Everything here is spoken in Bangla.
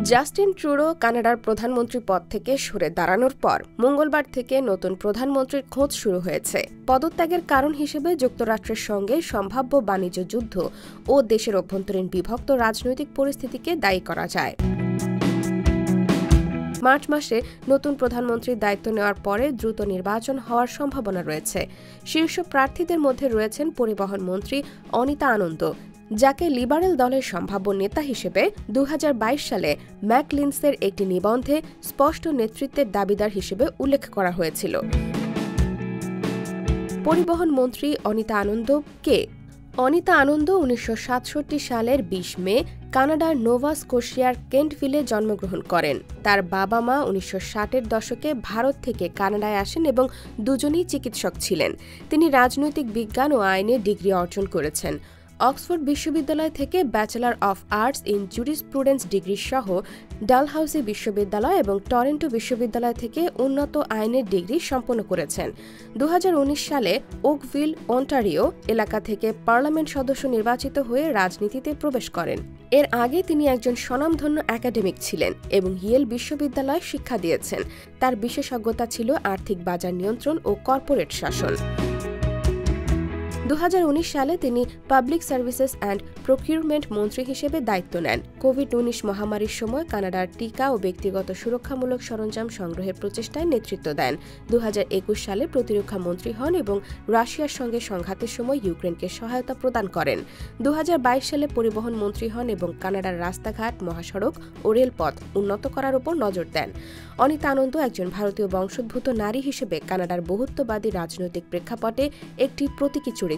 জাস্টিন ট্রুডো কানাডার প্রধানমন্ত্রী পদ থেকে সরে দাঁড়ানোর পর মঙ্গলবার থেকে নতুন প্রধানমন্ত্রীর খোঁজ শুরু হয়েছে। পদত্যাগের কারণ হিসেবে যুক্তরাষ্ট্রের সঙ্গে সম্ভাব্য বাণিজ্য যুদ্ধ ও দেশের অভ্যন্তরীণ বিভক্ত রাজনৈতিক পরিস্থিতিকে দায়ী করা যায়। মার্চ মাসে নতুন প্রধানমন্ত্রীর দায়িত্ব নেওয়ার পরে দ্রুত নির্বাচন হওয়ার সম্ভাবনা রয়েছে। শীর্ষ প্রার্থীদের মধ্যে রয়েছেন পরিবহন মন্ত্রী অনিতা আনন্দ, যাকে লিবারেল দলের সম্ভাব্য নেতা হিসেবে ২০২২ সালে ম্যাকলিন্সের একটি নিবন্ধে স্পষ্ট নেতৃত্বের দাবিদার হিসেবে উল্লেখ করা হয়েছিল। পরিবহন মন্ত্রী অনিতা আনন্দ কে? অনিতা আনন্দ ১৯৬৭ সালের ২০ মে কানাডার নোভা স্কোশিয়ার কেন্টভিলে জন্মগ্রহণ করেন। তার বাবা মা ১৯৬০-এর দশকে ভারত থেকে কানাডায় আসেন এবং দুজনেই চিকিৎসক ছিলেন। তিনি রাজনৈতিক বিজ্ঞান ও আইনে ডিগ্রি অর্জন করেছেন। অক্সফোর্ড বিশ্ববিদ্যালয় থেকে bachelor of arts in jurisprudence degree সহ ডালহাউসি বিশ্ববিদ্যালয় এবং টরন্টো বিশ্ববিদ্যালয় থেকে উন্নত আইনের ডিগ্রি সম্পন্ন করেছেন। ২০১৯ সালে ওকভিল, অন্টারিও এলাকা থেকে পার্লামেন্ট সদস্য নির্বাচিত হয়ে রাজনীতিতে প্রবেশ করেন। এর আগে তিনি একজন স্বনামধন্য একাডেমিক ছিলেন এবং ইয়েল বিশ্ববিদ্যালয়ে শিক্ষা দিয়েছেন। তার বিশেষজ্ঞতা ছিল আর্থিক বাজার নিয়ন্ত্রণ ও কর্পোরেট শাসন। ২০১৯ সালে তিনি পাবলিক সার্ভিসেস অ্যান্ড প্রকিউরমেন্ট মন্ত্রী হিসেবে দায়িত্ব নেন। কোভিড-১৯ মহামারীর সময় কানাডার টিকা ও ব্যক্তিগত সুরক্ষামূলক সরঞ্জাম সংগ্রহের প্রচেষ্টায় নেতৃত্ব দেন। ২০২১ সালে প্রতিরক্ষা মন্ত্রী হন এবং রাশিয়ার সঙ্গে সংঘাতের সময় ইউক্রেনকে সহায়তা প্রদান করেন। ২০২২ সালে পরিবহন মন্ত্রী হন এবং কানাডার রাস্তাঘাট, মহাসড়ক ও রেলপথ উন্নত করার উপর নজর দেন। অনিতা আনন্দ একজন ভারতীয় বংশোদ্ভূত নারী হিসেবে কানাডার বহুত্ববাদী রাজনৈতিক প্রেক্ষাপটে একটি প্রতীকী চরিত্র।